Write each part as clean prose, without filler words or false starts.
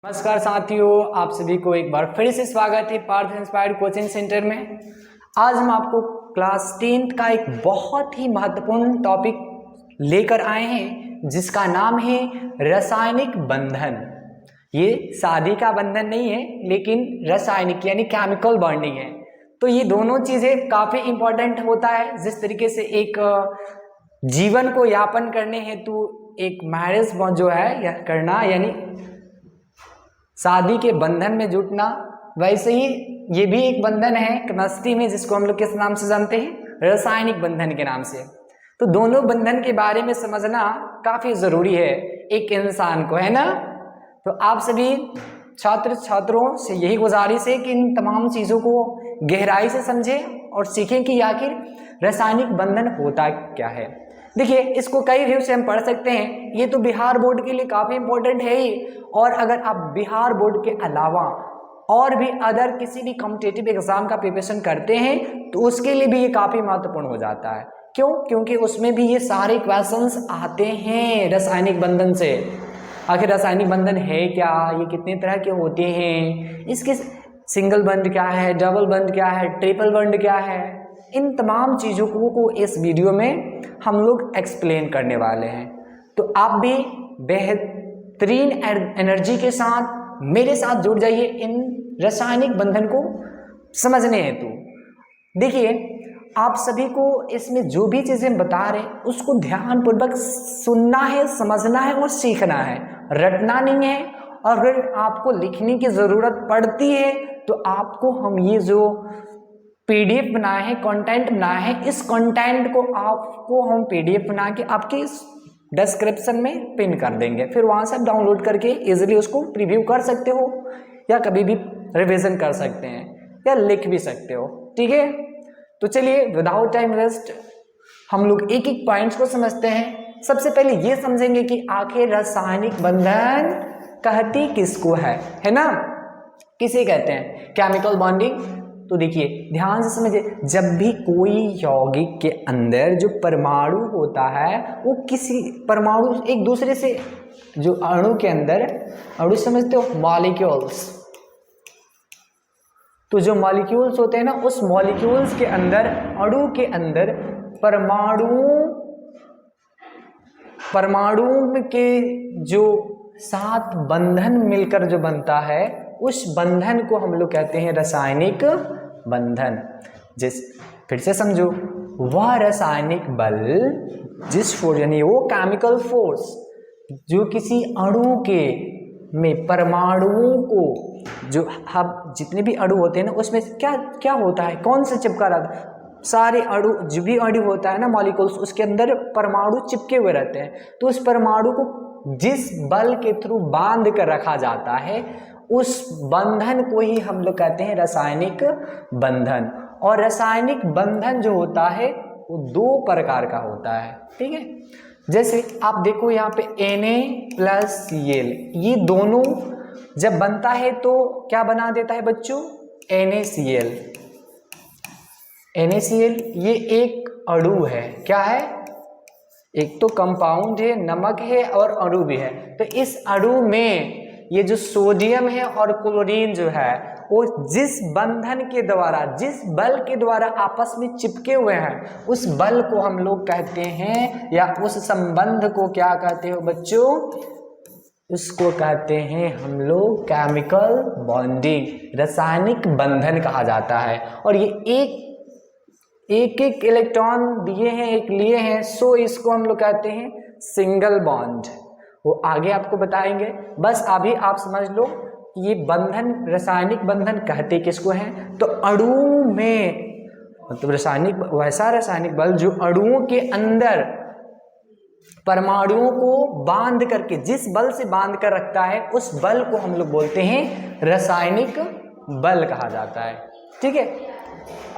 नमस्कार साथियों, आप सभी को एक बार फिर से स्वागत है पार्थ इंस्पायर्ड कोचिंग सेंटर में। आज हम आपको क्लास 10th का एक बहुत ही महत्वपूर्ण टॉपिक लेकर आए हैं जिसका नाम है रासायनिक बंधन। ये शादी का बंधन नहीं है लेकिन रासायनिक यानी केमिकल बॉन्डिंग है। तो ये दोनों चीज़ें काफ़ी इंपॉर्टेंट होता है। जिस तरीके से एक जीवन को यापन करने हेतु एक मैरिज जो है या करना यानी शादी के बंधन में जुटना, वैसे ही ये भी एक बंधन है केमिस्ट्री में जिसको हम लोग किस नाम से जानते हैं, रासायनिक बंधन के नाम से। तो दोनों बंधन के बारे में समझना काफी जरूरी है एक इंसान को, है ना। तो आप सभी छात्रों से यही गुजारिश है कि इन तमाम चीजों को गहराई से समझें और सीखें कि आखिर रासायनिक बंधन होता क्या है। देखिए, इसको कई व्यू से हम पढ़ सकते हैं। ये तो बिहार बोर्ड के लिए काफी इंपॉर्टेंट है ही, और अगर आप बिहार बोर्ड के अलावा और भी अदर किसी भी कॉम्पिटिटिव एग्जाम का प्रिपरेशन करते हैं तो उसके लिए भी ये काफी महत्वपूर्ण हो जाता है। क्यों? क्योंकि उसमें भी ये सारे क्वेश्चंस आते हैं रासायनिक बंधन से। आखिर रासायनिक बंधन है क्या, ये कितने तरह के होते हैं, इसके सिंगल बंध क्या है, डबल बंध क्या है, ट्रिपल बंध क्या है, इन तमाम चीज़ों को इस वीडियो में हम लोग एक्सप्लेन करने वाले हैं। तो आप भी बेहतरीन एनर्जी के साथ मेरे साथ जुड़ जाइए इन रासायनिक बंधन को समझने हेतु। देखिए, आप सभी को इसमें जो भी चीज़ें बता रहे हैं उसको ध्यानपूर्वक सुनना है, समझना है और सीखना है, रटना नहीं है। और अगर आपको लिखने की ज़रूरत पड़ती है तो आपको हम ये जो पीडीएफ बनाए हैं, कंटेंट बनाए हैं, इस कंटेंट को आपको हम पीडीएफ बना के आपके डिस्क्रिप्शन में पिन कर देंगे। फिर वहां से आप डाउनलोड करके इजीली उसको प्रीव्यू कर सकते हो या कभी भी रिवीजन कर सकते हैं या लिख भी सकते हो। ठीक है, तो चलिए विदाउट टाइम वेस्ट हम लोग एक एक पॉइंट्स को समझते हैं। सबसे पहले ये समझेंगे कि आखिर रासायनिक बंधन कहती किसको है ना, किसे कहते हैं, केमिकल बॉन्डिंग। तो देखिए ध्यान से समझिए, जब भी कोई यौगिक के अंदर जो परमाणु होता है वो किसी परमाणु एक दूसरे से, जो अणु के अंदर, अणु समझते हो, मॉलिक्यूल्स, तो जो मॉलिक्यूल्स होते हैं ना, उस मॉलिक्यूल्स के अंदर, अणु के अंदर परमाणु के जो सात बंधन मिलकर जो बनता है उस बंधन को हम लोग कहते हैं रासायनिक बंधन। फिर से समझो, वह रासायनिक बल जिस फोर्स यानी वो केमिकल फोर्स जो किसी अणु के में परमाणुओं को, जो हम जितने भी अणु होते हैं ना उसमें क्या क्या होता है, कौन से चिपका रहता है, सारे अणु, जो भी अणु होता है ना मॉलिक्यूल्स, उसके अंदर परमाणु चिपके हुए रहते हैं। तो उस परमाणु को जिस बल के थ्रू बांध कर रखा जाता है उस बंधन को ही हम लोग कहते हैं रासायनिक बंधन। और रासायनिक बंधन जो होता है वो दो प्रकार का होता है। ठीक है, जैसे आप देखो यहाँ पे Na+Cl, ये दोनों जब बनता है तो क्या बना देता है बच्चों, NaCl। NaCl ये एक अणु है, क्या है, एक तो कंपाउंड है, नमक है और अणु भी है। तो इस अणु में ये जो सोडियम है और क्लोरीन जो है वो जिस बंधन के द्वारा, जिस बल के द्वारा आपस में चिपके हुए हैं उस बल को हम लोग कहते हैं, या उस संबंध को क्या कहते हो बच्चों, उसको कहते हैं हम लोग केमिकल बॉन्डिंग, रासायनिक बंधन कहा जाता है। और ये एक एक इलेक्ट्रॉन दिए हैं, एक लिए हैं, सो इसको हम लोग कहते हैं सिंगल बॉन्ड। वो आगे आपको बताएंगे, बस अभी आप समझ लो कि ये बंधन, रासायनिक बंधन कहते किसको हैं। तो अणु में, मतलब रासायनिक, वैसा रासायनिक बल जो अणुओं के अंदर परमाणुओं को बांध करके, जिस बल से बांध कर रखता है उस बल को हम लोग बोलते हैं रासायनिक बल कहा जाता है। ठीक है,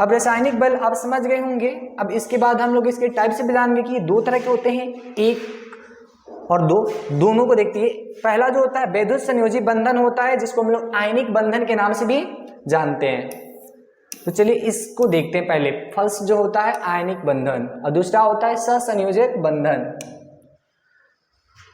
अब रासायनिक बल आप समझ गए होंगे। अब इसके बाद हम लोग इसके टाइप से भी जानेंगे कि दो तरह के होते हैं, एक और दो, दोनों को देखते हैं। पहला जो होता है वैद्युत संयोजी बंधन होता है, जिसको हम लोग आयनिक बंधन के नाम से भी जानते हैं। तो चलिए इसको देखते हैं। पहले फर्स्ट जो होता है आयनिक बंधन और दूसरा होता है सहसंयोजक बंधन।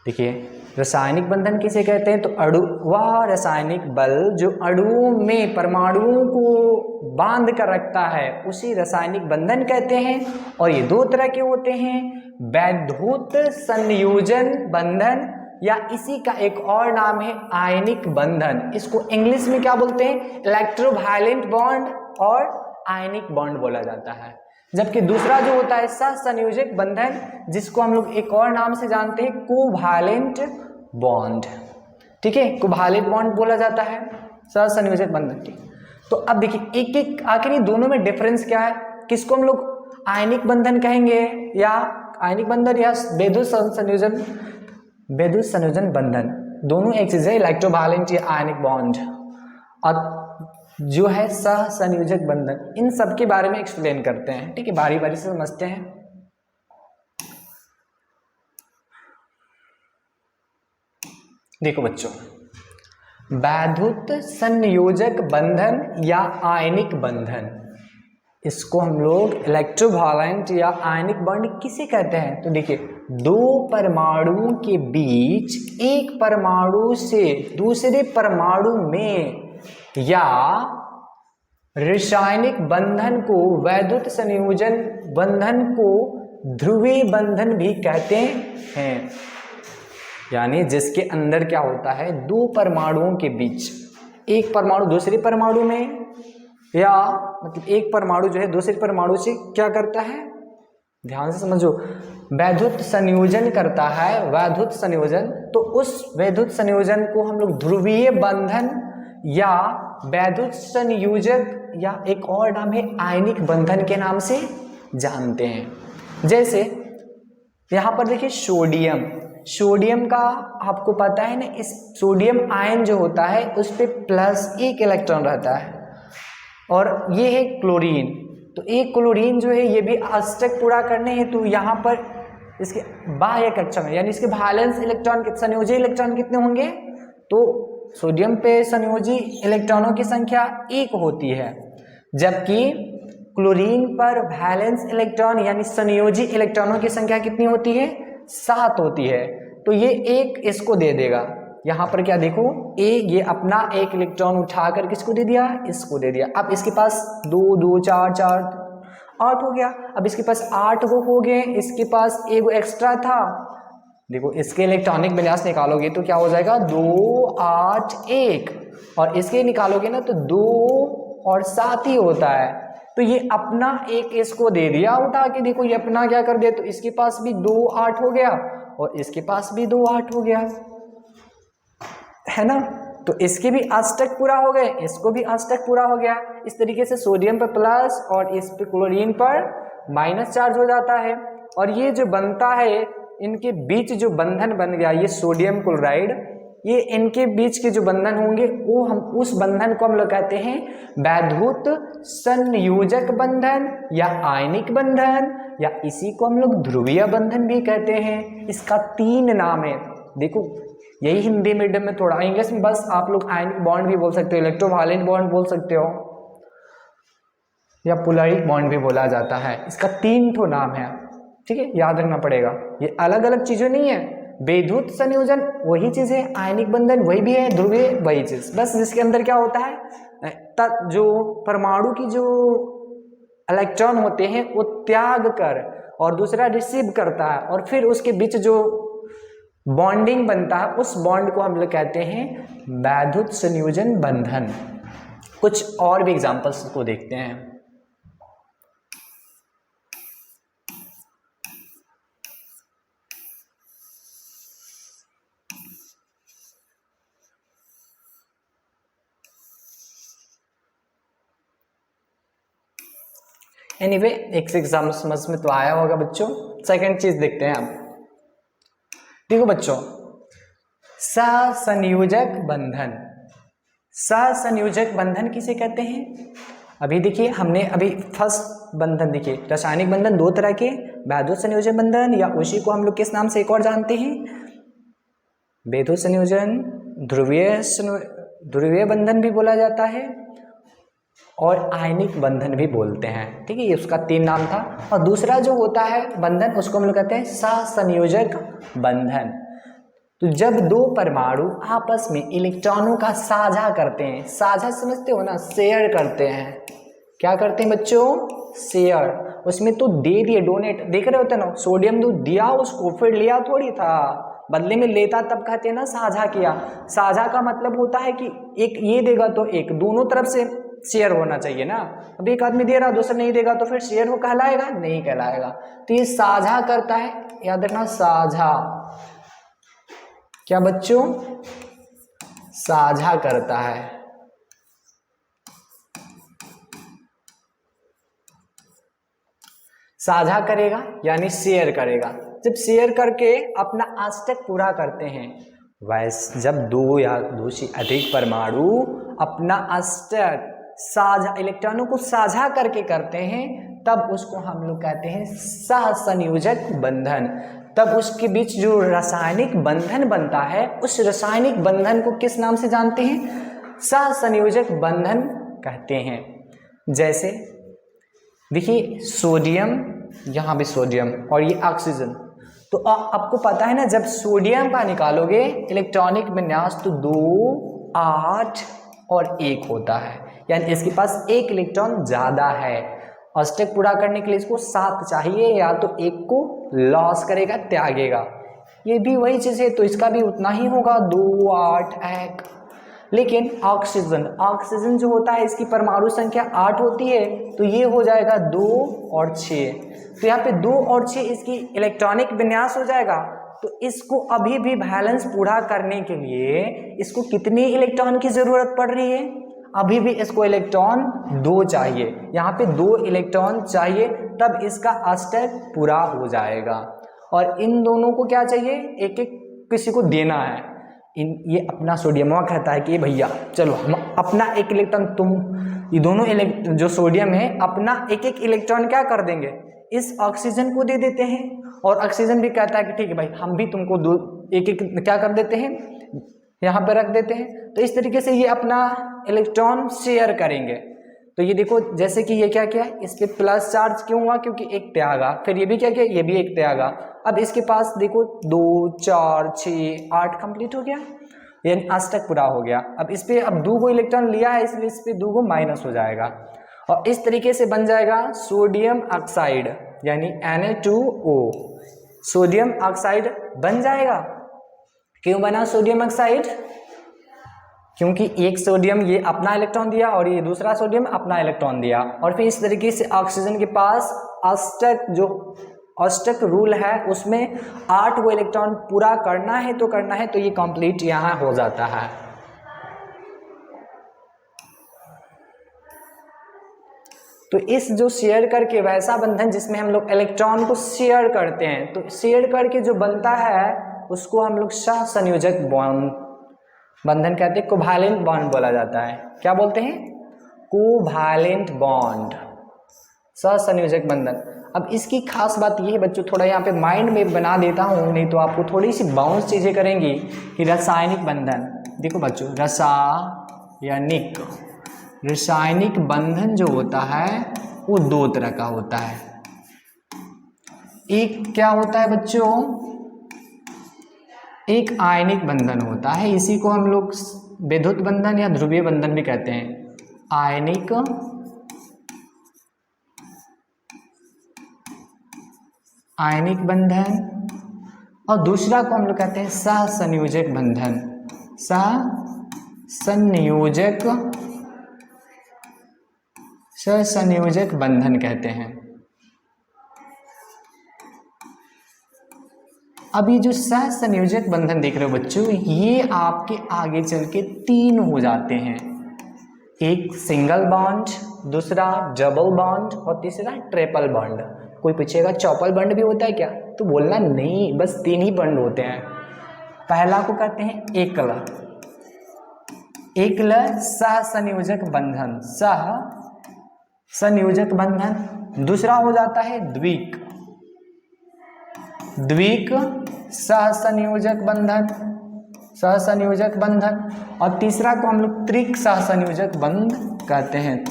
देखिए रासायनिक बंधन किसे कहते हैं, तो अणु, वह रासायनिक बल जो अणुओं में परमाणुओं को बांध कर रखता है उसी रासायनिक बंधन कहते हैं। और ये दो तरह के होते हैं, वैद्युत संयोजन बंधन या इसी का एक और नाम है आयनिक बंधन। इसको इंग्लिश में क्या बोलते हैं, इलेक्ट्रोवायलेंट बॉन्ड और आयनिक बॉन्ड बोला जाता है। जबकि दूसरा जो होता है सहसंयोजक बंधन, जिसको हम लोग एक और नाम से जानते हैं कोवैलेंट बॉन्ड। ठीक है, कोवैलेंट बॉन्ड बोला जाता है, सहसंयोजक बंधन। ठीक, तो अब देखिए एक एक आखिर दोनों में डिफरेंस क्या है, किसको हम लोग आयनिक बंधन कहेंगे या आयनिक बंधन या वैद्युत संयोजन बंधन, दोनों एक चीज है, इलेक्ट्रोवायलेंट या आयनिक बॉन्ड और जो है सहसंयोजक बंधन। इन सब के बारे में एक्सप्लेन करते हैं। ठीक है, बारी बारी से समझते हैं। देखो बच्चों, वैद्युत संयोजक बंधन या आयनिक बंधन, इसको हम लोग इलेक्ट्रोवायलेंट या आयनिक बॉन्ड किसे कहते हैं, तो देखिए दो परमाणुओं के बीच एक परमाणु से दूसरे परमाणु में या रासायनिक बंधन को, वैद्युत संयोजन बंधन को ध्रुवीय बंधन भी कहते हैं। यानी जिसके अंदर क्या होता है, दो परमाणुओं के बीच, एक परमाणु दूसरे परमाणु में, या मतलब एक परमाणु जो है दूसरे परमाणु से क्या करता है, ध्यान से समझो, वैद्युत संयोजन करता है, वैद्युत संयोजन। तो उस वैद्युत संयोजन को हम लोग ध्रुवीय बंधन या वैद्युत संयोजक या एक और नाम है आयनिक बंधन के नाम से जानते हैं। जैसे यहाँ पर देखिए सोडियम, सोडियम का आपको पता है ना, इस सोडियम आयन जो होता है उस पे +1 इलेक्ट्रॉन रहता है। और ये है क्लोरीन, तो एक क्लोरीन जो है ये भी अष्टक पूरा करने हेतु यहाँ पर इसके बाह्य कक्षा में, यानी इसके वैलेंस इलेक्ट्रॉन, संयोजी इलेक्ट्रॉन कितने होंगे, तो सोडियम पे संयोजी इलेक्ट्रॉनों की संख्या 1 होती है, जबकि क्लोरीन पर वैलेंस इलेक्ट्रॉन यानी संयोजी इलेक्ट्रॉनों की संख्या कितनी होती है, 7 होती है। तो ये एक इसको दे देगा, यहाँ पर क्या देखो, ये अपना एक इलेक्ट्रॉन उठाकर किसको दे दिया, इसको दे दिया। अब इसके पास 2 2 4 4 8 हो गया। अब इसके पास 8 हो गए, इसके पास एक एक्स्ट्रा था। देखो इसके इलेक्ट्रॉनिक विन्यास निकालोगे तो क्या हो जाएगा, 2 8 1, और इसके निकालोगे ना तो 2 और 7 ही होता है। तो ये अपना एक इसको दे दिया उठा के, देखो ये अपना क्या कर दिया, तो इसके पास भी 2 8 हो गया और इसके पास भी 2 8 हो गया, है ना। तो इसके भी अष्टक पूरा हो गए, इसको भी अष्टक पूरा हो गया। इस तरीके से सोडियम पर प्लस और इस पे क्लोरीन पर माइनस चार्ज हो जाता है। और ये जो बनता है, इनके बीच जो बंधन बन गया, ये सोडियम क्लोराइड, ये इनके बीच के जो बंधन होंगे वो हम उस बंधन को हम लोग कहते हैं वैद्युत संयोजक बंधन या आयनिक बंधन, या इसी को हम लोग ध्रुवीय बंधन भी कहते हैं। इसका 3 नाम है। देखो यही हिंदी मीडियम में, थोड़ा इंग्लिश में बस आप लोग आयनिक बॉन्ड भी बोल सकते हो, इलेक्ट्रोवायलेंट बॉन्ड बोल सकते हो, या पोलरिक बॉन्ड भी बोला जाता है। इसका 3 ठो नाम है, ठीक है, याद रखना पड़ेगा। ये अलग अलग चीजें नहीं है, वैद्युत संयोजन वही चीज है, आयनिक बंधन वही भी है, ध्रुवीय वही चीज, बस जिसके अंदर क्या होता है, जो परमाणु की जो इलेक्ट्रॉन होते हैं वो त्याग कर और दूसरा रिसीव करता है, और फिर उसके बीच जो बॉन्डिंग बनता है उस बॉन्ड को हम लोग कहते हैं वैद्युत संयोजन बंधन। कुछ और भी एग्जांपल्स को देखते हैं। एनीवे एक से एग्जाम समझ में तो आया होगा बच्चों। सेकंड चीज देखते हैं अब। देखो बच्चों, सहसंयोजक बंधन, सहसंयोजक बंधन किसे कहते हैं? अभी देखिए हमने अभी फर्स्ट बंधन देखिए, रासायनिक बंधन 2 तरह के, वैद्युत संयोजक बंधन या उसी को हम लोग किस नाम से एक और जानते हैं, वैद्युत संयोजन, ध्रुवीय बंधन भी बोला जाता है और आयनिक बंधन भी बोलते हैं, ठीक है। ये उसका 3 नाम था। और दूसरा जो होता है बंधन उसको हम लोग कहते हैं सहसंयोजक बंधन। तो जब दो परमाणु आपस में इलेक्ट्रॉनों का साझा करते हैं, साझा समझते हो ना, शेयर करते हैं, क्या करते हैं बच्चों, शेयर। उसमें तो दे दिए, डोनेट, देख रहे होते ना, सोडियम तो दिया उसको, फिर लिया थोड़ी था, बदले में लेता तब कहते हैं ना साझा किया। साझा का मतलब होता है कि एक ये देगा तो एक, दोनों तरफ से शेयर होना चाहिए ना। अब एक आदमी दे रहा दूसरा नहीं देगा तो फिर शेयर हो कहलाएगा, नहीं कहलाएगा। तो ये साझा करता है, याद रखना, साझा, क्या बच्चों, साझा करता है। साझा करेगा यानी शेयर करेगा। जब शेयर करके अपना अष्टक पूरा करते हैं, वैसे जब दो या दो से अधिक परमाणु अपना अष्टक साझा, इलेक्ट्रॉनों को साझा करके करते हैं, तब उसको हम लोग कहते हैं सहसंयोजक बंधन। तब उसके बीच जो रासायनिक बंधन बनता है, उस रासायनिक बंधन को किस नाम से जानते हैं, सहसंयोजक बंधन कहते हैं। जैसे देखिए सोडियम, यहाँ भी सोडियम और ये ऑक्सीजन, तो आपको पता है ना, जब सोडियम का निकालोगे इलेक्ट्रॉनिक विन्यास तो 2, 8 और 1 होता है, यानी इसके पास एक इलेक्ट्रॉन ज़्यादा है। अष्टक पूरा करने के लिए इसको 7 चाहिए, या तो एक को लॉस करेगा, त्यागेगा। ये भी वही चीज़ है, तो इसका भी उतना ही होगा, 2, 8, 1। लेकिन ऑक्सीजन, ऑक्सीजन जो होता है इसकी परमाणु संख्या 8 होती है, तो ये हो जाएगा 2 और 6। तो यहाँ पे 2 और 6 इसकी इलेक्ट्रॉनिक विन्यास हो जाएगा। तो इसको अभी भी बैलेंस पूरा करने के लिए इसको कितनी इलेक्ट्रॉन की जरूरत पड़ रही है, अभी भी इसको इलेक्ट्रॉन 2 चाहिए। यहाँ पे 2 इलेक्ट्रॉन चाहिए, तब इसका अष्टक पूरा हो जाएगा। और इन दोनों को क्या चाहिए, एक एक किसी को देना है। ये अपना सोडियम कहता है कि भैया चलो हम अपना एक इलेक्ट्रॉन, तुम ये दोनों जो सोडियम है अपना एक एक इलेक्ट्रॉन क्या कर देंगे, इस ऑक्सीजन को दे देते हैं। और ऑक्सीजन भी कहता है कि ठीक है भाई, हम भी तुमको एक एक क्या कर देते हैं, यहाँ पे रख देते हैं। तो इस तरीके से ये अपना इलेक्ट्रॉन शेयर करेंगे। तो ये देखो, जैसे कि ये क्या किया, इस पे प्लस चार्ज क्यों हुआ, क्योंकि एक त्यागा, फिर ये भी क्या किया, ये भी एक त्यागा। अब इसके पास देखो 2, 4, 6, 8 कंप्लीट हो गया, यानी अष्टक पूरा हो गया। अब इस पे अब 2 इलेक्ट्रॉन लिया है, इसलिए इस पे 2 माइनस हो जाएगा, और इस तरीके से बन जाएगा सोडियम ऑक्साइड, यानी Na2O। सोडियम ऑक्साइड बन जाएगा। क्यों बना सोडियम ऑक्साइड, क्योंकि एक सोडियम ये अपना इलेक्ट्रॉन दिया और ये दूसरा सोडियम अपना इलेक्ट्रॉन दिया। और फिर इस तरीके से ऑक्सीजन के पास अष्टक, जो अष्टक रूल है उसमें 8 वो इलेक्ट्रॉन पूरा करना है तो करना है, तो ये कंप्लीट यहाँ हो जाता है। तो इस जो शेयर करके वैसा बंधन जिसमें हम लोग इलेक्ट्रॉन को शेयर करते हैं, तो शेयर करके जो बनता है उसको हम लोग सहसंयोजक बंधन कहते हैं, कोवैलेंट बॉन्ड बोला जाता है। क्या बोलते हैं, कोवैलेंट बॉन्ड, सहसंयोजक बंधन। अब इसकी खास बात ये है बच्चों, थोड़ा यहाँ पे माइंड में बना देता हूँ, नहीं तो आपको थोड़ी सी बाउंस चीजें करेंगी कि रासायनिक बंधन। देखो बच्चों, रासायनिक बंधन जो होता है वो 2 तरह का होता है। एक क्या होता है बच्चों, एक आयनिक बंधन होता है, इसी को हम लोग विद्युत बंधन या ध्रुवीय बंधन भी कहते हैं। आयनिक बंधन, और दूसरा को हम लोग कहते हैं सहसंयोजक बंधन। सहसंयोजक बंधन कहते हैं। अब ये जो सहसंयोजक बंधन देख रहे हो बच्चों, ये आपके आगे चल के 3 हो जाते हैं। एक सिंगल बॉन्ड, दूसरा डबल बॉन्ड और तीसरा ट्रिपल बॉन्ड। कोई पूछेगा चौपल बॉन्ड भी होता है क्या, तो बोलना नहीं, बस 3 ही बॉन्ड होते हैं। पहला को कहते हैं एकल, सहसंयोजक बंधन, सहसंयोजक बंधन। दूसरा हो जाता है द्विक सहसंयोजक बंधन, और तीसरा को हम लोग त्रिक सहसंयोजक बंध कहते हैं।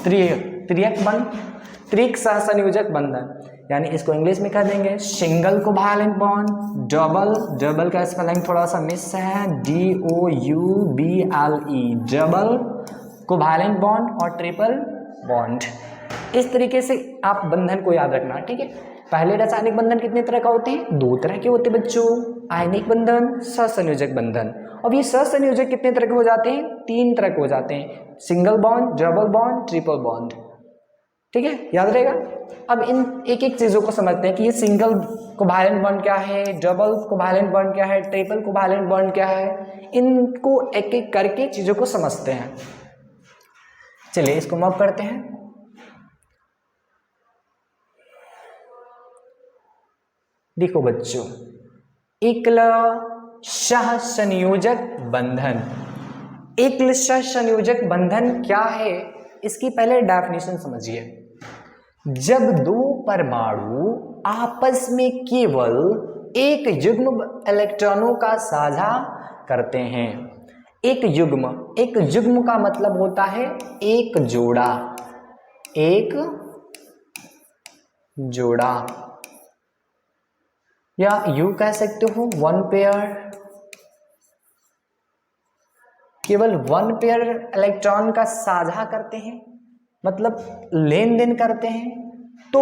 त्रिक सहसंयोजक बंधन। यानी इसको इंग्लिश में कर देंगे single covalent bond, double, double का स्पेलिंग थोड़ा सा मिस है, DOUBLE, डबल कोवैलेंट बॉन्ड और ट्रिपल बॉन्ड। इस तरीके से आप बंधन को याद रखना, ठीक है। पहले रासायनिक बंधन कितने तरह का होते हैं? 2 तरह के होते हैं बच्चों, आयनिक बंधन, सहसंयोजक बंधन। अब ये सहसंयोजक कितने तरह के हो जाते हैं? 3 तरह के हो जाते हैं, single bond, double bond, triple bond, ठीक है, याद रहेगा। अब इन एक एक चीजों को समझते हैं कि ये सिंगल कोवैलेंट बॉन्ड क्या है, डबल कोवैलेंट बॉन्ड क्या है, ट्रिपल कोवैलेंट बॉन्ड क्या है। इनको एक एक करके चीजों को समझते हैं। चलिए इसको मूव करते हैं। देखो बच्चों, एकल सहसंयोजक बंधन। एकल सहसंयोजक बंधन क्या है, इसकी पहले डेफिनेशन समझिए। जब 2 परमाणु आपस में केवल एक युग्म इलेक्ट्रॉनों का साझा करते हैं। एक युग्म का मतलब होता है एक जोड़ा, एक जोड़ा, या यू कह सकते हो 1 पेयर। केवल 1 पेयर इलेक्ट्रॉन का साझा करते हैं, मतलब लेन देन करते हैं, तो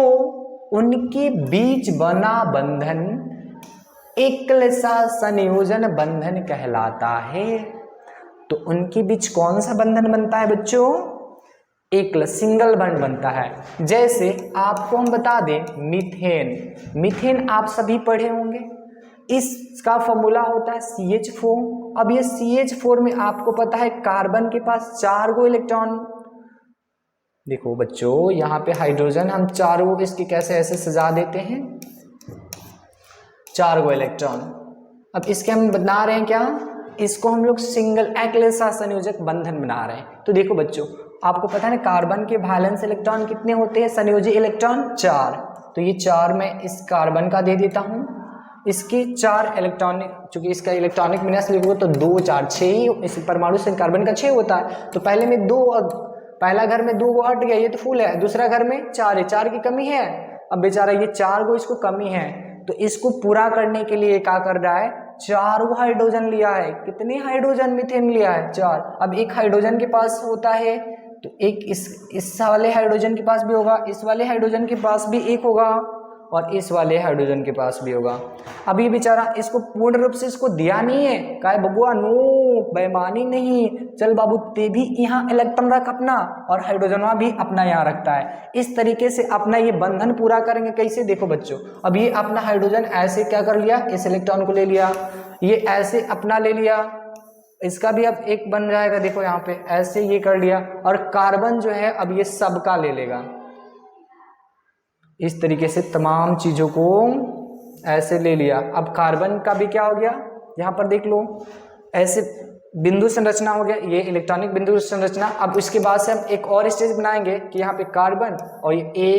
उनके बीच बना बंधन एकल सहसंयोजन बंधन कहलाता है। तो उनके बीच कौन सा बंधन बनता है बच्चों? एकल, सिंगल बॉन्ड बनता है। जैसे आपको हम बता दें मीथेन, मीथेन आप सभी पढ़े होंगे, इसका फॉर्मूला होता है CH4। अब ये CH4 में आपको पता है कार्बन के पास 4 गो इलेक्ट्रॉन। देखो बच्चों, यहाँ पे हाइड्रोजन हम 4 गो इसके कैसे ऐसे सजा देते हैं, 4 गो इलेक्ट्रॉन। अब इसके हम बना रहे हैं क्या, इसको हम लोग सिंगल एकल सहसंयोजक बंधन बना रहे हैं। तो देखो बच्चों, आपको पता है ना कार्बन के वैलेंस इलेक्ट्रॉन कितने होते हैं, संयोजी इलेक्ट्रॉन 4। तो ये 4 मैं इस कार्बन का दे देता हूँ, इसके 4 इलेक्ट्रॉनिक, चूंकि इसका इलेक्ट्रॉनिक विन्यास लिखोगे तो 2 4 6, इस परमाणु से कार्बन का 6 होता है। तो पहले में 2, पहला घर में 2 हट गया, ये तो फुल है, दूसरा घर में 4 है, 4 की कमी है। अब बेचारा ये 4 गो इसको कमी है, तो इसको पूरा करने के लिए क्या कर रहा है, 4 हाइड्रोजन लिया है। कितने हाइड्रोजन मीथेन लिया है? 4। अब एक हाइड्रोजन के पास होता है, तो एक इस वाले हाइड्रोजन के पास भी होगा, इस वाले हाइड्रोजन के पास भी एक होगा, और इस वाले हाइड्रोजन के पास भी होगा। अब ये बेचारा इसको पूर्ण रूप से इसको दिया नहीं है, काय बबुआ नो, बेईमानी नहीं, चल बाबू ते भी यहाँ इलेक्ट्रॉन रख अपना, और हाइड्रोजन भी अपना यहाँ रखता है। इस तरीके से अपना ये बंधन पूरा करेंगे। कैसे? देखो बच्चों, अब ये अपना हाइड्रोजन ऐसे क्या कर लिया, इस इलेक्ट्रॉन को ले लिया, ये ऐसे अपना ले लिया, इसका भी अब एक बन जाएगा। देखो यहाँ पे ऐसे ये कर लिया, और कार्बन जो है अब ये सबका ले लेगा। इस तरीके से तमाम चीजों को ऐसे ले लिया। अब कार्बन का भी क्या हो गया, यहाँ पर देख लो, ऐसे बिंदु संरचना हो गया, ये इलेक्ट्रॉनिक बिंदु संरचना। अब इसके बाद से हम एक और स्टेज बनाएंगे कि यहाँ पे कार्बन और ये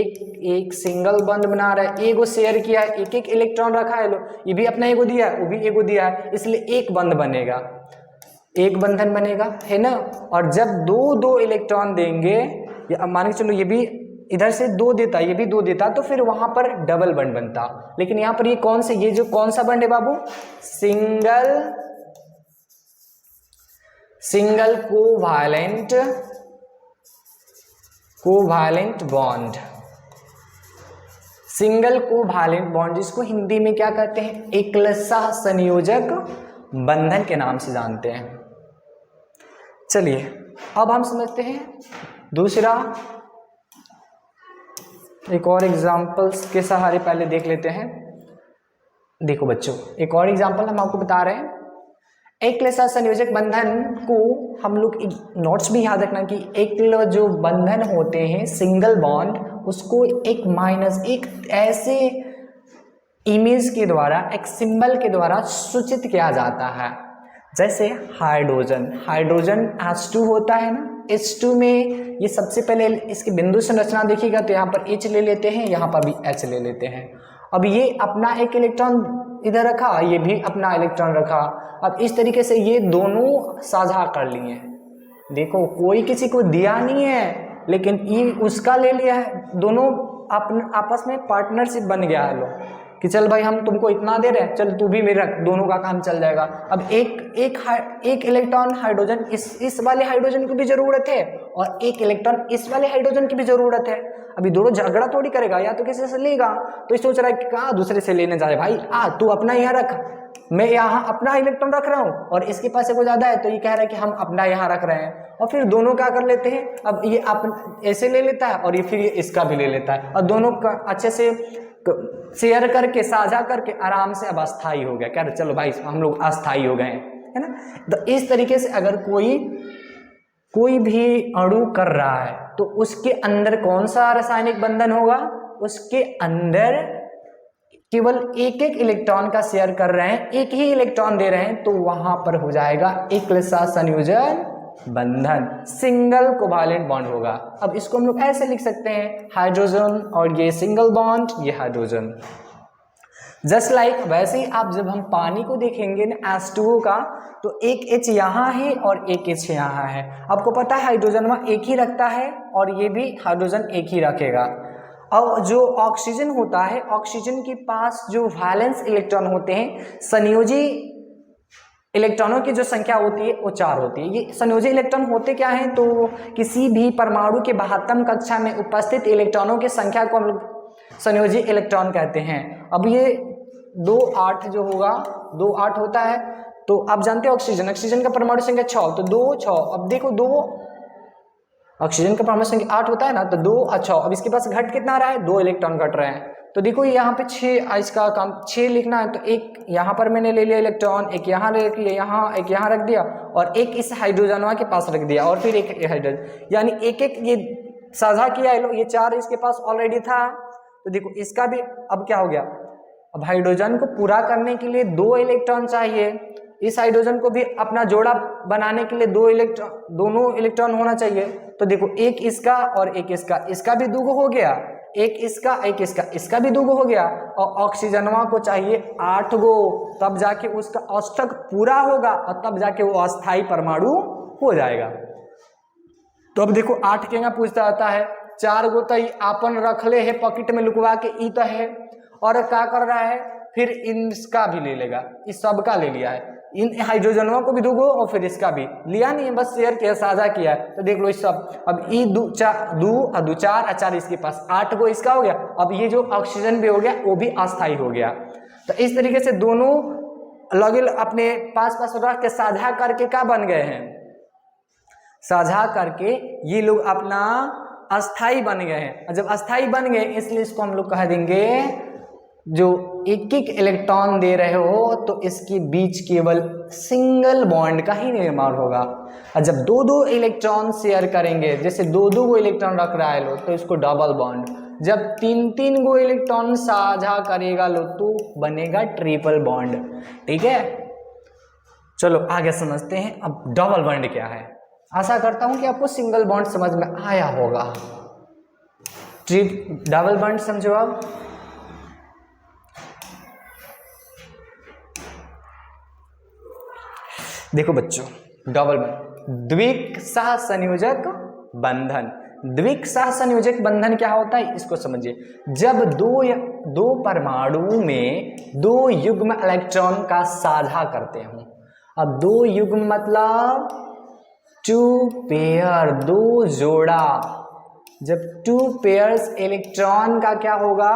एक सिंगल बॉन्ड बना रहा है, एगो शेयर किया है, एक एक इलेक्ट्रॉन रखा है, लो ये भी अपना एगो दिया है, वो भी एगो दिया है, इसलिए एक बंध बनेगा, एक बंधन बनेगा, है ना। और जब 2 इलेक्ट्रॉन देंगे, या मान के चलो ये भी इधर से 2 देता, ये भी 2 देता, तो फिर वहां पर डबल बंड बनता। लेकिन यहाँ पर ये कौन से, ये जो कौन सा बंड है बाबू, single covalent bond, single covalent bond, जिसको हिंदी में क्या कहते हैं, एकल सहसंयोजक बंधन के नाम से जानते हैं। चलिए अब हम समझते हैं दूसरा, एक और एग्जाम्पल्स के सहारे पहले देख लेते हैं। देखो बच्चों, एक और एग्जाम्पल हम आपको बता रहे हैं। एकल सहसंयोजक बंधन को हम लोग नोट्स भी याद रखना कि एकल जो बंधन होते हैं सिंगल बॉन्ड, उसको एक ऐसे इमेज के द्वारा, एक सिंबल के द्वारा सूचित किया जाता है। जैसे हाइड्रोजन H2 होता है ना, H2 में ये सबसे पहले इसकी बिंदु संरचना देखिएगा तो यहाँ पर H ले लेते हैं, यहाँ पर भी H ले लेते हैं। अब ये अपना एक इलेक्ट्रॉन इधर रखा, ये भी अपना इलेक्ट्रॉन रखा। अब इस तरीके से ये दोनों साझा कर लिए। देखो कोई किसी को दिया नहीं है, लेकिन ये उसका ले लिया है, दोनों आपस में पार्टनरशिप बन गया है लो कि चल भाई हम तुमको इतना दे रहे हैं, चल तू भी मेरे रख, दोनों का काम चल जाएगा। अब एक इलेक्ट्रॉन हाइड्रोजन इस वाले हाइड्रोजन की भी जरूरत है और एक इलेक्ट्रॉन इस वाले हाइड्रोजन की भी जरूरत है। अभी दोनों झगड़ा थोड़ी करेगा, या तो किसी से लेगा, तो ये सोच रहा है कि कहाँ दूसरे से लेने जाए, भाई तू अपना यहाँ रख, मैं यहाँ अपना इलेक्ट्रॉन रख रहा हूँ और इसके पास से कोई ज्यादा है तो ये कह रहा है कि हम अपना यहाँ रख रहे हैं। और फिर दोनों क्या कर लेते हैं, अब ये ऐसे ले लेता है और ये फिर ये इसका भी ले लेता है और दोनों का अच्छे से शेयर करके साझा करके आराम से अब अस्थाई हो गया। क्या चलो भाई हम लोग अस्थाई हो गए हैं, है ना। तो इस तरीके से अगर कोई भी अणु कर रहा है तो उसके अंदर कौन सा रासायनिक बंधन होगा, उसके अंदर केवल एक इलेक्ट्रॉन का शेयर कर रहे हैं, एक ही इलेक्ट्रॉन दे रहे हैं, तो वहां पर हो जाएगा एकल संयोजन बंधन, सिंगल कोवालेंट बॉन्ड होगा। अब इसको हम लोग ऐसे लिख सकते हैं, हाइड्रोजन और ये सिंगल बॉन्ड, ये हाइड्रोजन। जस्ट लाइक वैसे ही आप जब हम पानी को देखेंगे ना H2O का, तो एक H यहाँ है और एक H यहाँ है। आपको पता है हाइड्रोजन वहाँ एक ही रखता है और ये भी हाइड्रोजन एक ही रखेगा। अब जो ऑक्सीजन होता है, ऑक्सीजन के पास जो वैलेंस इलेक्ट्रॉन होते हैं, संयोजी इलेक्ट्रॉनों की जो संख्या होती है वो 4 होती है। ये संयोजी इलेक्ट्रॉन होते क्या हैं, तो किसी भी परमाणु के 72 कक्षा में उपस्थित इलेक्ट्रॉनों की संख्या को हम लोग संयोजी इलेक्ट्रॉन कहते हैं। अब ये 2 8 जो होगा, 2 8 होता है, तो आप जानते हैं ऑक्सीजन का परमाणु संख्या 6, तो 2 6। अब देखो 2 ऑक्सीजन का परमाणु संख्या 8 होता है ना, तो 2 और 6। अब इसके पास घट कितना रहा है, 2 इलेक्ट्रॉन घट रहे हैं। तो देखो यहाँ पे 6, इसका काम 6 लिखना है, तो एक यहाँ पर मैंने ले लिया इलेक्ट्रॉन, एक यहाँ ले लिया, यहाँ एक यहाँ रख दिया और एक इस हाइड्रोजन के पास रख दिया और फिर एक हाइड्रोजन, यानी एक ये साझा किया है लो, ये 4 इसके पास ऑलरेडी था। तो देखो इसका भी अब क्या हो गया, अब हाइड्रोजन को पूरा करने के लिए 2 इलेक्ट्रॉन चाहिए, इस हाइड्रोजन को भी अपना जोड़ा बनाने के लिए दोनों इलेक्ट्रॉन होना चाहिए। तो देखो एक इसका और एक इसका भी 2 हो गया, एक इसका एक इसका भी 2 हो गया, और ऑक्सीजनवा को चाहिए 8 गो, तब जाके उसका अष्टक पूरा होगा और तब जाके वो अस्थाई परमाणु हो जाएगा। तो अब देखो 8 के पूछता रहता है, 4 गो तो आपन रखले है पॉकेट में लुकवा के, ई तो है, और क्या कर रहा है फिर इसका भी ले लेगा, इस सब का ले लिया है, इन हाइड्रोजनों को भी 2 गो और फिर इसका भी लिया नहीं है, बस शेयर किया, साझा किया है। तो देख लो इस सब, अब ई 2 और 4 इसके पास 8 गो इसका हो गया। अब ये जो ऑक्सीजन भी हो गया वो भी अस्थाई हो गया। तो इस तरीके से दोनों लगे अपने पास रख के साझा करके क्या बन गए हैं, साझा करके ये लोग अपना अस्थाई बन गए हैं। जब अस्थाई बन गए इसलिए इसको हम लोग कह देंगे, जो एक इलेक्ट्रॉन दे रहे हो तो इसके बीच केवल सिंगल बॉन्ड का ही निर्माण होगा। और जब 2 इलेक्ट्रॉन शेयर करेंगे, जैसे 2 गो इलेक्ट्रॉन रख रहा है लो तो इसको डबल बॉन्ड, जब 3 गो इलेक्ट्रॉन साझा करेगा लो तो बनेगा ट्रिपल बॉन्ड। ठीक है, चलो आगे समझते हैं अब डबल बॉन्ड क्या है। आशा करता हूं कि आपको सिंगल बॉन्ड समझ में आया होगा। डबल बॉन्ड समझो आप। देखो बच्चों, डबल बॉन्ड द्विक सहसंयोजक बंधन। द्विक सहसंयोजक बंधन क्या होता है इसको समझिए। जब दो परमाणु में 2 युग्म इलेक्ट्रॉन का साझा करते हो, अब 2 युग्म मतलब 2 पेयर, 2 जोड़ा। जब 2 पेयर्स इलेक्ट्रॉन का क्या होगा,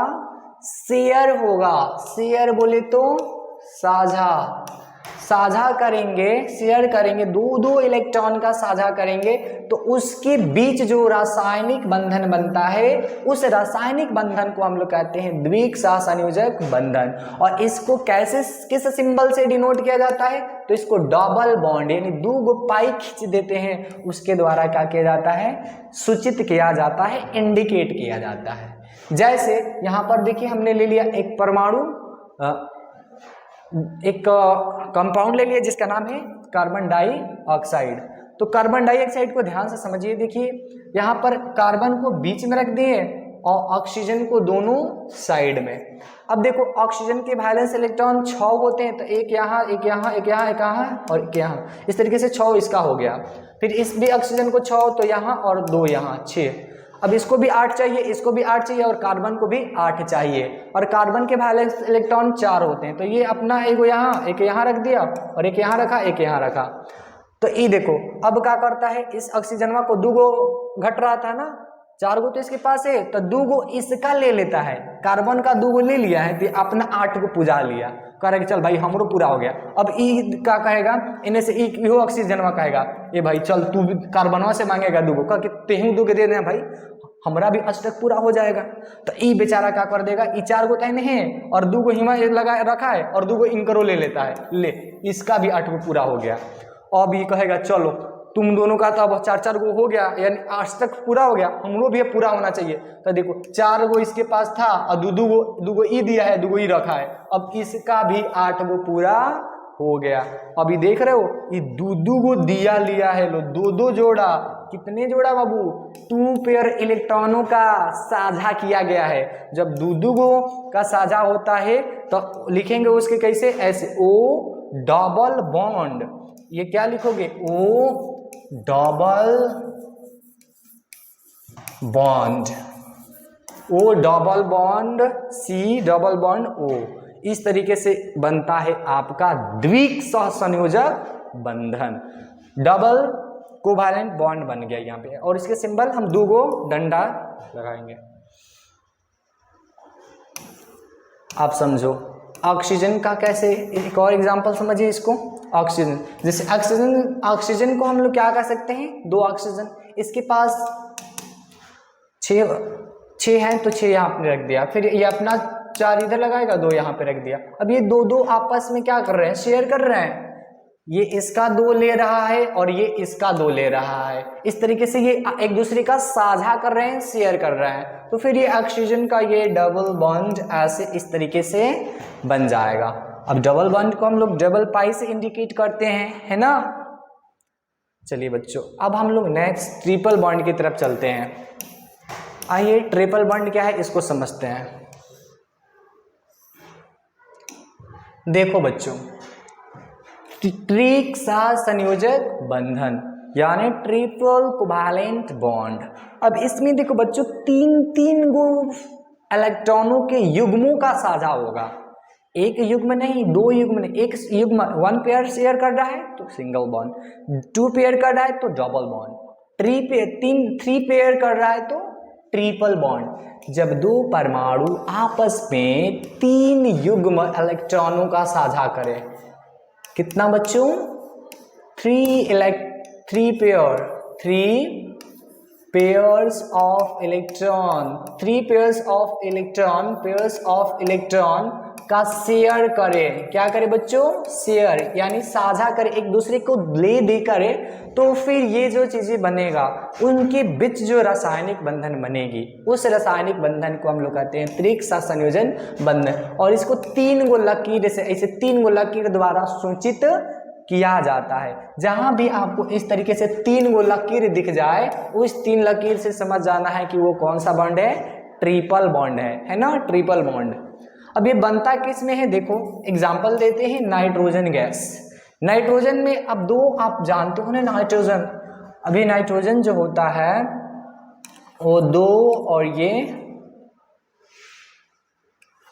शेयर होगा। शेयर बोले तो साझा करेंगे, शेयर करेंगे, 2 इलेक्ट्रॉन का साझा करेंगे, तो उसके बीच जो रासायनिक बंधन बनता है उस रासायनिक बंधन को हम लोग कहते हैं द्विक सहसंयोजक बंधन। और इसको किस सिंबल से डिनोट किया जाता है, तो इसको डबल बॉन्ड यानी 2 गो पाई खींच देते हैं, उसके द्वारा क्या किया जाता है, सूचित किया जाता है, इंडिकेट किया जाता है। जैसे यहाँ पर देखिए हमने ले लिया एक परमाणु, एक कंपाउंड ले लिया जिसका नाम है कार्बन डाइऑक्साइड। तो कार्बन डाइऑक्साइड को ध्यान से समझिए। देखिए यहाँ पर कार्बन को बीच में रख दिए और ऑक्सीजन को दोनों साइड में। अब देखो ऑक्सीजन के वैलेंस इलेक्ट्रॉन 6 होते हैं, तो एक यहाँ एक यहाँ एक यहाँ एक यहाँ और एक यहाँ, इस तरीके से 6 इसका हो गया। फिर इस भी ऑक्सीजन को 6, तो यहाँ और 2 यहाँ 6। अब इसको भी 8 चाहिए, इसको भी 8 चाहिए और कार्बन को भी 8 चाहिए। और कार्बन के वैलेंस इलेक्ट्रॉन 4 होते हैं, तो ये अपना एक यहाँ रख दिया और एक यहाँ रखा, एक यहाँ रखा। तो ये देखो अब क्या करता है, इस ऑक्सीजनवा को 2 गो घट रहा था ना, 4 गो तो इसके पास है, तो 2 गो इसका ले लेता है, कार्बन का 2 गो ले लिया है, तो अपना 8 को पुजा लिया, कह रहा कि चल भाई हमरो पूरा हो गया। अब ई क्या कहेगा, इन्हें से इहो ऑक्सीजनवा कहेगा ये भाई चल तू भी कार्बनवा से मांगेगा 2 गो, कह के तेहू 2 के दे देना भाई, हमारा भी अष्टक पूरा हो जाएगा। तो ई बेचारा क्या कर देगा, ई 4 गो तय नहीं है और 2 गो हिमा लगा रखा है और 2 गो इनकरो ले लेता है, ले इसका भी 8 गो पूरा हो गया। अब ये कहेगा चलो तुम दोनों का तो अब 4-4 गो हो गया, यानी अष्टक पूरा हो गया, हमरो भी पूरा होना चाहिए। तो देखो 4 गो इसके पास था और 2 गो ई दिया है, 2 गो ई रखा है, अब इसका भी 8 गो पूरा हो गया। अभी देख रहे हो ये 2 गो दिया लिया है, लो 2 जोड़ा, कितने जोड़ा बाबू, 2 पेयर इलेक्ट्रॉनों का साझा किया गया है। जब 2 गो का साझा होता है तो लिखेंगे उसके कैसे, ऐसे ओ डबल बॉन्ड, ये क्या लिखोगे, O double bond, O double bond C double bond O, इस तरीके से बनता है आपका द्विक सहसंयोजक बंधन, डबल कोवैलेंट बॉन्ड बन गया यहाँ पे। और इसके सिंबल हम 2 गो डंडा लगाएंगे। आप समझो ऑक्सीजन का कैसे, एक और एग्जांपल समझिए इसको। ऑक्सीजन, जैसे ऑक्सीजन को हम लोग क्या कर सकते हैं, 2 ऑक्सीजन, इसके पास 6 हैं तो 6 यहाँ पे रख दिया, फिर ये अपना 4 इधर लगाएगा, 2 यहाँ पे रख दिया। अब ये 2 आपस में क्या कर रहे हैं, शेयर कर रहे हैं, ये इसका 2 ले रहा है और ये इसका 2 ले रहा है, इस तरीके से ये एक दूसरे का साझा कर रहे हैं, शेयर कर रहे हैं। तो फिर ये ऑक्सीजन का ये डबल बॉन्ड ऐसे इस तरीके से बन जाएगा। अब डबल बॉन्ड को हम लोग डबल पाई से इंडिकेट करते हैं, है ना। चलिए बच्चों अब हम लोग नेक्स्ट ट्रिपल बॉन्ड की तरफ चलते हैं। आइए ट्रिपल बॉन्ड क्या है इसको समझते हैं। देखो बच्चों, त्रिक सहसंयोजक बंधन यानी ट्रिपल कोवैलेंट बॉन्ड। अब इसमें देखो बच्चों 3 गो इलेक्ट्रॉनों के युग्मों का साझा होगा, एक युग्म नहीं, 2 युग्म नहीं, एक युग्म 1 पेयर शेयर कर रहा है तो सिंगल बॉन्ड, 2 पेयर कर रहा है तो डबल बॉन्ड, 3 पेयर कर रहा है तो ट्रिपल बॉन्ड। जब 2 परमाणु आपस में 3 युग्म इलेक्ट्रॉनों का साझा करें, कितना बच्चों, 3 पेयर्स ऑफ इलेक्ट्रॉन का शेयर करें, क्या करे बच्चों, शेयर यानी साझा करे, एक दूसरे को ले दे करे, तो फिर ये जो चीजें बनेगा उनके बीच जो रासायनिक बंधन बनेगी उस रासायनिक बंधन को हम लोग कहते हैं त्रिक सहसंयोजन बंधन। और इसको 3 गो लकीर से, ऐसे 3 गो लकीर द्वारा सूचित किया जाता है। जहां भी आपको इस तरीके से 3 गो लकीर दिख जाए, उस 3 लकीर से समझ जाना है कि वो कौन सा बॉन्ड है, ट्रिपल बॉन्ड है ना, ट्रिपल बॉन्ड। अब ये बनता किस में है, देखो एग्जाम्पल देते हैं, नाइट्रोजन गैस। नाइट्रोजन में अब 2 आप जानते हो ना, नाइट्रोजन, अभी नाइट्रोजन जो होता है वो 2 और ये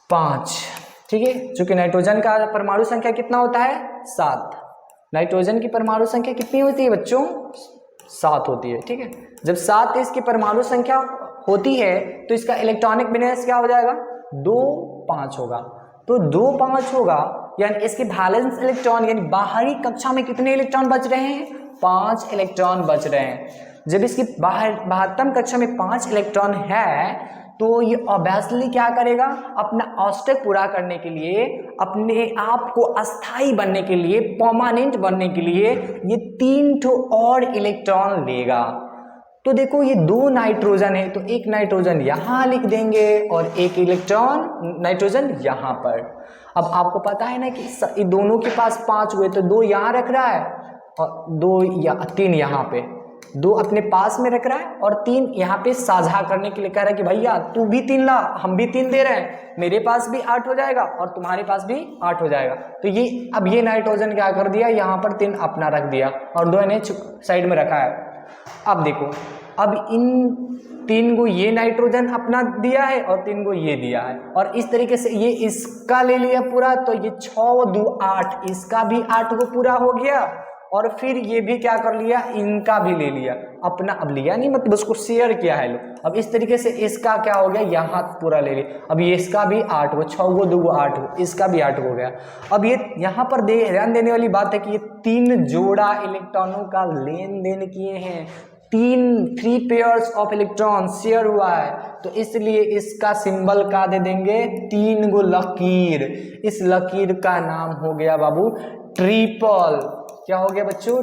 5, ठीक है। चूंकि नाइट्रोजन का परमाणु संख्या कितना होता है, 7। नाइट्रोजन की परमाणु संख्या कितनी होती है बच्चों, 7 होती है, ठीक है। जब 7 इसकी परमाणु संख्या होती है तो इसका इलेक्ट्रॉनिक बैलेंस क्या हो जाएगा, 2-5 होगा। तो 2-5 होगा यानी इसके वैलेंस इलेक्ट्रॉन यानी बाहरी कक्षा में कितने इलेक्ट्रॉन बच रहे हैं, 5 इलेक्ट्रॉन बच रहे हैं। जब इसकी बाहरतम कक्षा में 5 इलेक्ट्रॉन है तो ये ऑब्वियसली क्या करेगा, अपना अष्टक पूरा करने के लिए, अपने आप को अस्थाई बनने के लिए, परमानेंट बनने के लिए ये 3 ठो और इलेक्ट्रॉन लेगा। तो देखो ये 2 नाइट्रोजन है तो एक नाइट्रोजन यहाँ लिख देंगे और एक इलेक्ट्रॉन नाइट्रोजन यहाँ पर। अब आपको पता है ना कि दोनों के पास 5 हुए तो 2 यहाँ रख रहा है और 2 या 3 यहाँ पे, 2 अपने पास में रख रहा है और 3 यहाँ पे साझा करने के लिए कह रहा है कि भैया तू भी 3 ला, हम भी 3 दे रहे हैं, मेरे पास भी 8 हो जाएगा और तुम्हारे पास भी 8 हो जाएगा। तो ये अब ये नाइट्रोजन क्या कर दिया, यहाँ पर 3 अपना रख दिया और 2 इन्हें साइड में रखा है। अब देखो अब इन 3 गो ये नाइट्रोजन अपना दिया है और 3 गो ये दिया है, और इस तरीके से ये इसका ले लिया पूरा, तो ये 6 2 8, इसका भी 8 गो पूरा हो गया, और फिर ये भी क्या कर लिया, इनका भी ले लिया अपना, अब लिया नहीं मतलब उसको शेयर किया है लो। अब इस तरीके से इसका क्या हो गया, यहाँ पूरा ले लिया, अब ये इसका भी 8 गो, 6 गो 2 गो 8 गो, इसका भी 8 हो गया। अब ये यहाँ पर ध्यान देने वाली बात है कि ये 3 जोड़ा इलेक्ट्रॉनों का लेन देन किए हैं, 3 पेयर्स ऑफ इलेक्ट्रॉन शेयर हुआ है, तो इसलिए इसका सिंबल का दे देंगे 3 गो लकीर। इस लकीर का नाम हो गया बाबू ट्रिपल, क्या हो गया बच्चों,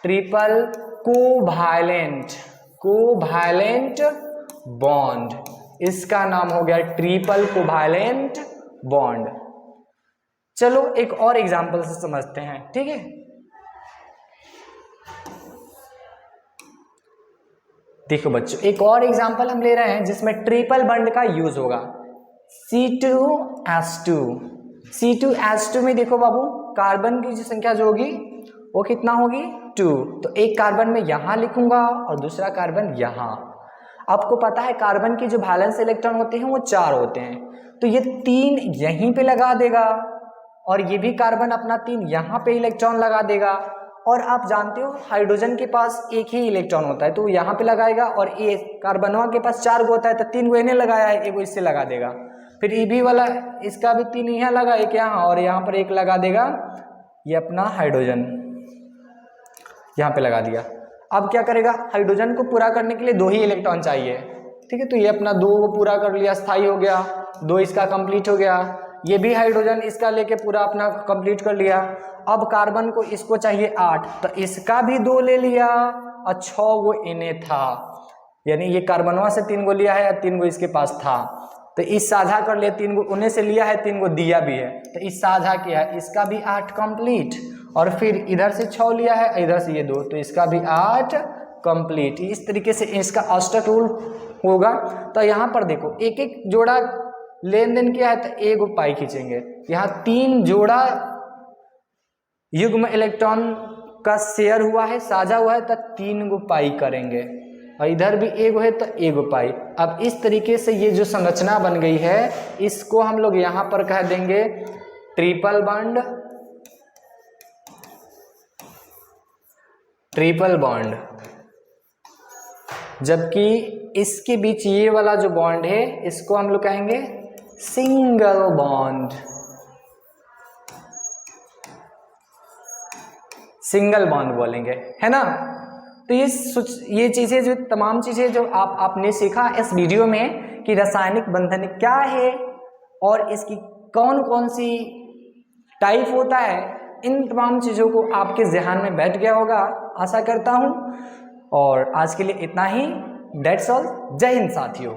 ट्रिपल कोवैलेंट बॉन्ड, इसका नाम हो गया ट्रिपल कोवैलेंट बॉन्ड। चलो एक और एग्जांपल से समझते हैं, ठीक है। देखो बच्चों, एक और एग्जांपल हम ले रहे हैं जिसमें ट्रिपल बॉन्ड का यूज होगा, C2H2 में देखो बाबू, कार्बन की जो संख्या जो होगी वो कितना होगी, 2, तो एक कार्बन में यहां लिखूंगा और दूसरा कार्बन यहां। आपको पता है कार्बन की जो वैलेंस इलेक्ट्रॉन होते हैं वो 4 होते हैं, तो ये 3 यहीं पे लगा देगा, और ये भी कार्बन अपना 3 यहाँ पे इलेक्ट्रॉन लगा देगा, और आप जानते हो हाइड्रोजन के पास एक ही इलेक्ट्रॉन होता है तो यहाँ पे लगाएगा, और ये कार्बनवा के पास 4 गो होता है तो 3 गो इन्हें लगाया है, एक गो इससे लगा देगा, फिर ई भी वाला इसका भी 3 यहाँ लगा, एक यहाँ, और यहाँ पर एक लगा देगा, ये अपना हाइड्रोजन यहाँ पे लगा दिया। अब क्या करेगा, हाइड्रोजन को पूरा करने के लिए 2 ही इलेक्ट्रॉन चाहिए, ठीक है, तो ये अपना 2 को पूरा कर लिया, स्थायी हो गया, 2 इसका कंप्लीट हो गया, ये भी हाइड्रोजन इसका लेके पूरा अपना कंप्लीट कर लिया। अब कार्बन को इसको चाहिए 8, तो इसका भी 2 ले लिया, और 6 गो इन्हें था, यानी ये कार्बनवा से 3 गो लिया है और 3 गो इसके पास था, तो इस साझा कर लिया, 3 गो उन्हें से लिया है, 3 गो दिया भी है, तो इस साझा किया है, इसका भी 8 कंप्लीट, और फिर इधर से 6 लिया है, इधर से ये 2, तो इसका भी 8 कंप्लीट। इस तरीके से इसका ऑस्टर रूल होगा। तो यहाँ पर देखो एक एक जोड़ा लेन देन किया है, तो एक पाई खींचेंगे, यहाँ 3 जोड़ा युग्म इलेक्ट्रॉन का शेयर हुआ है, साझा हुआ है, तो 3 गो पाई करेंगे, और इधर भी एक है तो एक पाई। अब इस तरीके से ये जो संरचना बन गई है, इसको हम लोग यहाँ पर कह देंगे ट्रिपल बॉन्ड, जबकि इसके बीच ये वाला जो बॉन्ड है इसको हम लोग कहेंगे सिंगल बॉन्ड बोलेंगे, है ना। तो ये चीज़ें जो तमाम चीज़ें जो आपने सीखा इस वीडियो में कि रासायनिक बंधन क्या है और इसकी कौन कौन सी टाइप होता है, इन तमाम चीज़ों को आपके ज़हन में बैठ गया होगा, आशा करता हूँ। और आज के लिए इतना ही, दैट्स ऑल। जय हिंद साथियों।